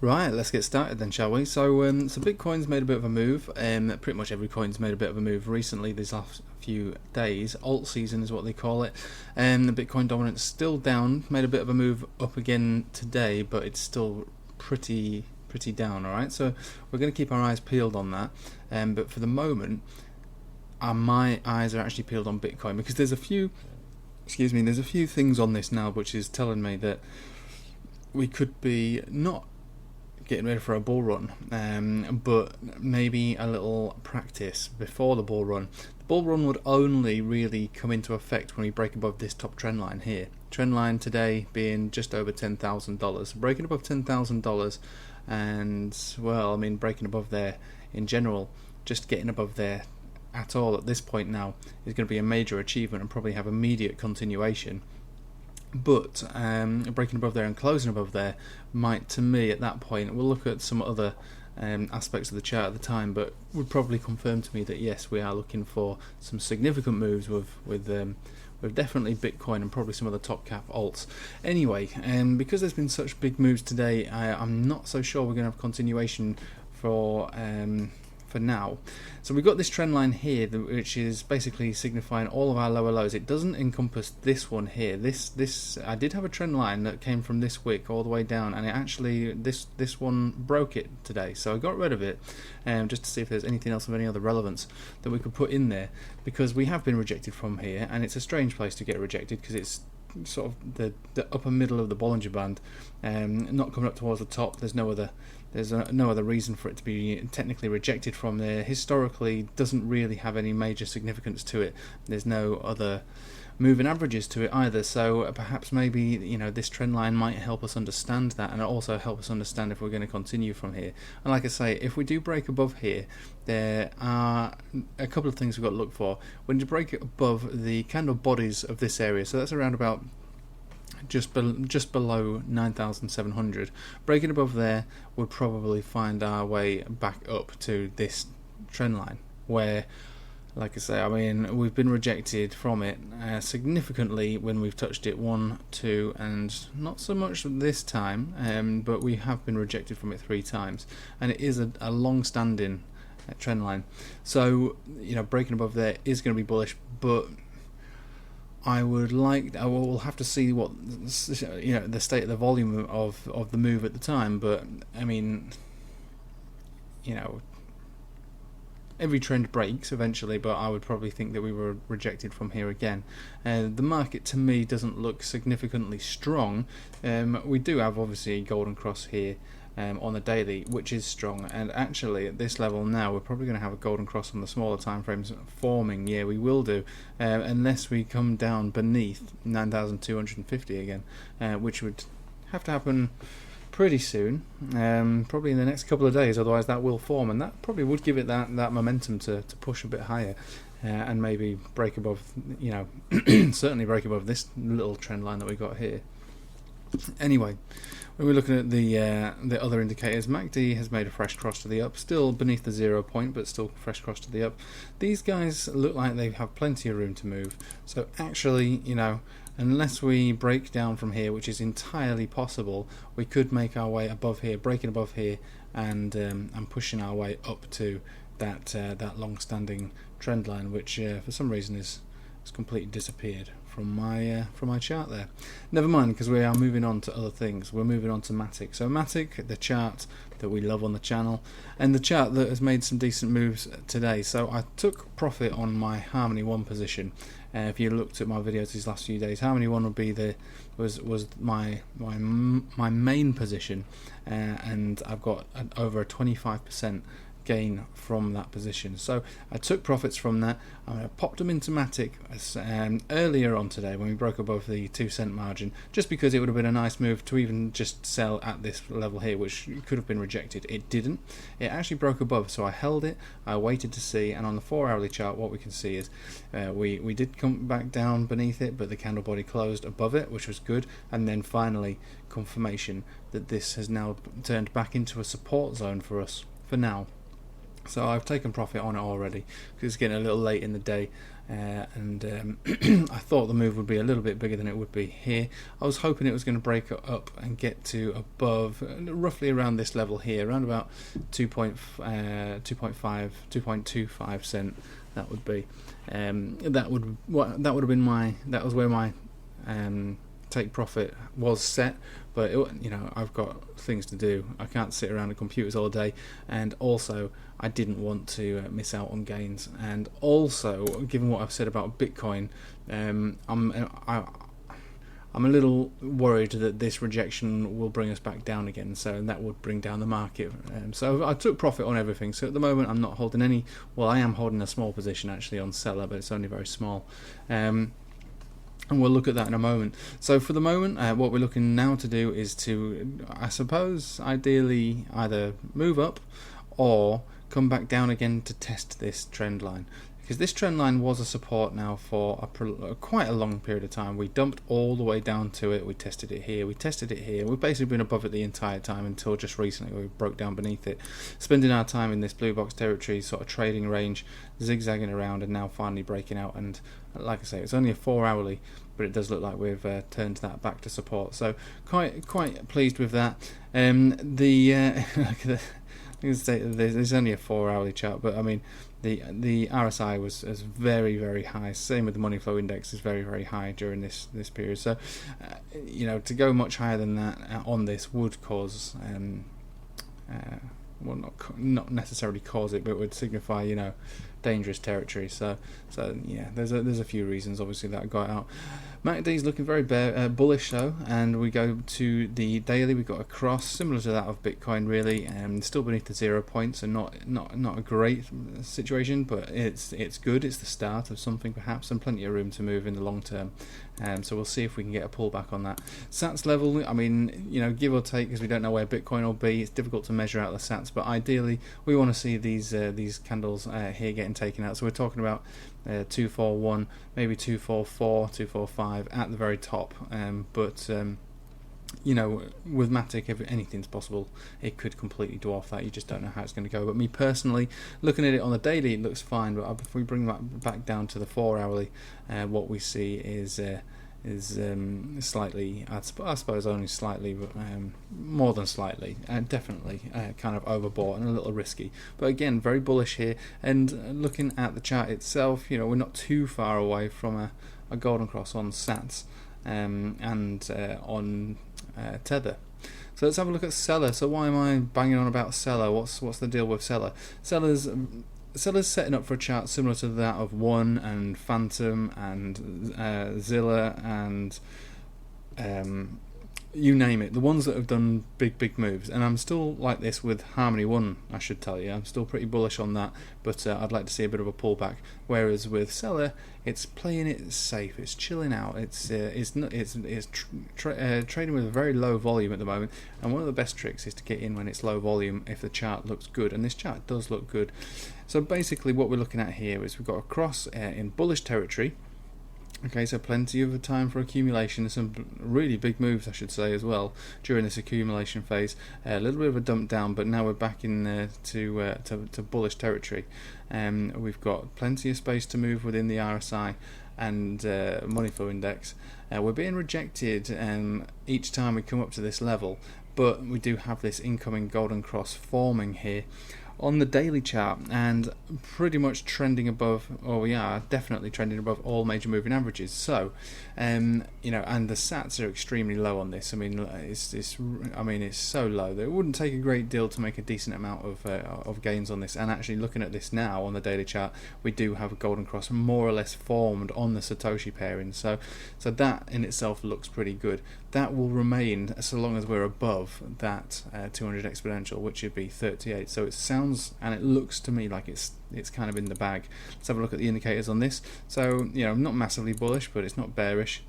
Right, let's get started then, shall we? So Bitcoin's made a bit of a move. Pretty much every coin's made a bit of a move recently. These last few days, alt season is what they call it. The Bitcoin dominance still down. Made a bit of a move up again today, but it's still pretty down. All right, so we're going to keep our eyes peeled on that. But for the moment, my eyes are actually peeled on Bitcoin because there's a few things on this now which is telling me that we could be not getting ready for a bull run, but maybe a little practice before the bull run. The bull run would only really come into effect when we break above this top trend line here. Trend line today being just over $10,000. Breaking above $10,000, and well, I mean breaking above there in general, just getting above there at all at this point now is going to be a major achievement and probably have immediate continuation. But breaking above there and closing above there might, to me, at that point, we'll look at some other aspects of the chart at the time, but would probably confirm to me that yes, we are looking for some significant moves with definitely Bitcoin and probably some of the top cap alts. Anyway, because there's been such big moves today, I'm not so sure we're going to have continuation for now. So we've got this trend line here, which is basically signifying all of our lower lows. It doesn't encompass this one here. This I did have a trend line that came from this wick all the way down, and it actually this one broke it today. So I got rid of it, just to see if there's anything else of any other relevance that we could put in there, because we have been rejected from here, and it's a strange place to get rejected because it's sort of the upper middle of the Bollinger Band, not coming up towards the top. There's no other reason for it to be technically rejected from there. Historically, doesn't really have any major significance to it. There's no other moving averages to it either, so perhaps maybe this trend line might help us understand that, and also help us understand if we're going to continue from here. And like I say, if we do break above here, there are a couple of things we've got to look for. When you break it above the candle bodies of this area, so that's around about just below 9,700. Breaking above there would probably find our way back up to this trend line, where, like I say, I mean, we've been rejected from it significantly when we've touched it 1, 2, and not so much this time, but we have been rejected from it 3 times, and it is a long-standing trend line. So breaking above there is going to be bullish, but I will have to see what the state of the volume of the move at the time. But I mean, every trend breaks eventually, but I would probably think that we were rejected from here again. The market to me doesn't look significantly strong. We do have obviously a golden cross here on the daily, which is strong, and actually at this level now we're probably going to have a golden cross on the smaller time frames forming. Yeah, we will do, unless we come down beneath 9,250 again, which would have to happen pretty soon, probably in the next couple of days, otherwise that will form, and that probably would give it that momentum to push a bit higher, and maybe break above, certainly break above this little trend line that we got here. Anyway, when we're looking at the other indicators, MACD has made a fresh cross to the up, still beneath the 0 point, but still fresh cross to the up. These guys look like they have plenty of room to move. So actually, unless we break down from here, which is entirely possible, we could make our way above here, breaking above here, and pushing our way up to that long-standing trend line, which for some reason has completely disappeared from my chart there. Never mind, because we are moving on to other things. We're moving on to Matic. So Matic, the chart that we love on the channel, and the chart that has made some decent moves today. So I took profit on my Harmony 1 position. If you looked at my videos these last few days, Harmony 1 would be was my main position, and I've got over a 25% gain from that position. So I took profits from that. I popped them into Matic earlier on today when we broke above the 2 cent margin, just because it would have been a nice move to even just sell at this level here, which could have been rejected. It didn't. It actually broke above, so I held it. I waited to see, and on the 4-hourly chart what we can see is we did come back down beneath it, but the candle body closed above it, which was good, and then finally confirmation that this has now turned back into a support zone for us for now. So I've taken profit on it already because it's getting a little late in the day, and I thought the move would be a little bit bigger than it would be here. I was hoping it was going to break up and get to above, roughly around this level here, around about 2.25 cent. That would be that would have been that was where my take profit was set, but I've got things to do. I can't sit around the computers all day, and also I didn't want to miss out on gains. And also, given what I've said about Bitcoin, I'm a little worried that this rejection will bring us back down again, so that would bring down the market. So I took profit on everything. So at the moment I'm not holding any. Well, I am holding a small position actually on CELR, but it's only very small. And we'll look at that in a moment. So for the moment, what we're looking now to do is to, I suppose, ideally either move up or come back down again to test this trend line. Because this trend line was a support now for quite a long period of time. We dumped all the way down to it. We tested it here. We tested it here. We've basically been above it the entire time until just recently we broke down beneath it. Spending our time in this blue box territory, sort of trading range, zigzagging around, and now finally breaking out. And like I say, it's only a 4-hourly, but it does look like we've turned that back to support. So quite pleased with that. There's only a 4-hourly chart, but I mean the RSI was very, very high. Same with the money flow index is very, very high during this period. So to go much higher than that on this would cause well, not necessarily cause it, but it would signify dangerous territory. So yeah, there's a few reasons obviously that I got out. MACD is looking very bullish though, and we go to the daily. We've got a cross similar to that of Bitcoin, really, still beneath the 0 points, and not a great situation, but it's good. It's the start of something perhaps, and plenty of room to move in the long term. So we'll see if we can get a pullback on that Sats level. I mean, give or take, because we don't know where Bitcoin will be. It's difficult to measure out the Sats, but ideally we want to see these candles here getting taken out. So we're talking about 241, maybe 244, 245 at the very top. But with Matic, if anything's possible, it could completely dwarf that. You just don't know how it's going to go. But me personally, looking at it on the daily, it looks fine. But if we bring that back down to the 4-hourly, what we see is slightly, I suppose only slightly, but more than slightly, definitely kind of overbought and a little risky. But again, very bullish here. And looking at the chart itself, we're not too far away from a golden cross on Sats and on Tether. So let's have a look at CELR. So why am I banging on about CELR? What's the deal with CELR? CELR's setting up for a chart similar to that of One and Phantom and Zilla and you name it, the ones that have done big moves. And I'm still like this with Harmony One, I should tell you. I'm still pretty bullish on that, but I'd like to see a bit of a pullback. Whereas with CELR, it's playing it safe, it's chilling out, it's trading with a very low volume at the moment. And one of the best tricks is to get in when it's low volume if the chart looks good, and this chart does look good. So basically, what we're looking at here is we've got a cross in bullish territory. Okay, so plenty of time for accumulation. There's some really big moves, I should say, as well during this accumulation phase. A little bit of a dump down, but now we're back in to bullish territory. We've got plenty of space to move within the RSI and money flow index. We're being rejected each time we come up to this level, but we do have this incoming golden cross forming here on the daily chart, and pretty much trending above, or we are definitely trending above all major moving averages. So and the Sats are extremely low on this. I mean, it's so low that it wouldn't take a great deal to make a decent amount of gains on this. And actually looking at this now on the daily chart, we do have a golden cross more or less formed on the Satoshi pairing, so that in itself looks pretty good. That will remain so long as we're above that 200 exponential, which would be 38. So it sounds and it looks to me like it's kind of in the bag. Let's have a look at the indicators on this. So not massively bullish, but it's not bearish.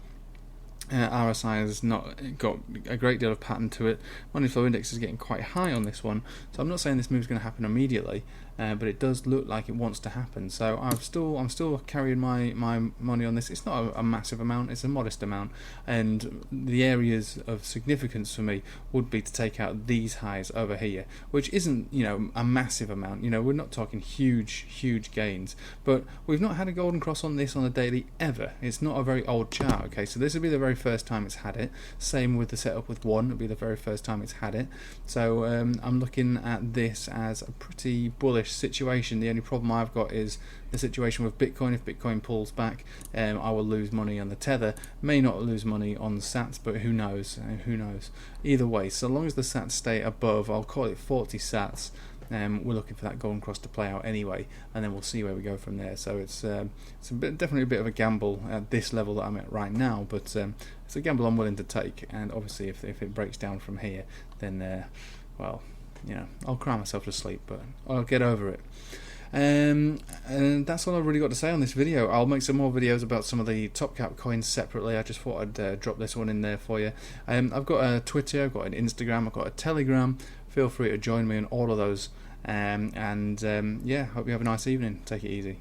RSI has not got a great deal of pattern to it. Money flow index is getting quite high on this one, so I'm not saying this move is going to happen immediately, but it does look like it wants to happen. So I'm still carrying my money on this. It's not a massive amount, it's a modest amount, and the areas of significance for me would be to take out these highs over here, which isn't, you know, a massive amount. You know, we're not talking huge gains, but we've not had a golden cross on this on a daily ever. It's not a very old chart. Okay, so this would be the very first time it's had it. Same with the setup with one, it'll be the very first time it's had it. So I'm looking at this as a pretty bullish situation. The only problem I've got is the situation with Bitcoin. If Bitcoin pulls back, I will lose money on the tether. May not lose money on the sats, but who knows? Who knows? Either way, so long as the sats stay above, I'll call it 40 sats. We're looking for that golden cross to play out anyway, and then we'll see where we go from there. So it's definitely a bit of a gamble at this level that I'm at right now, but it's a gamble I'm willing to take. And obviously, if it breaks down from here, then well, you know, I'll cry myself to sleep, but I'll get over it. And that's all I've really got to say on this video. I'll make some more videos about some of the top cap coins separately. I just thought I'd drop this one in there for you. I've got a Twitter, I've got an Instagram, I've got a Telegram. Feel free to join me on all of those. Yeah, hope you have a nice evening. Take it easy.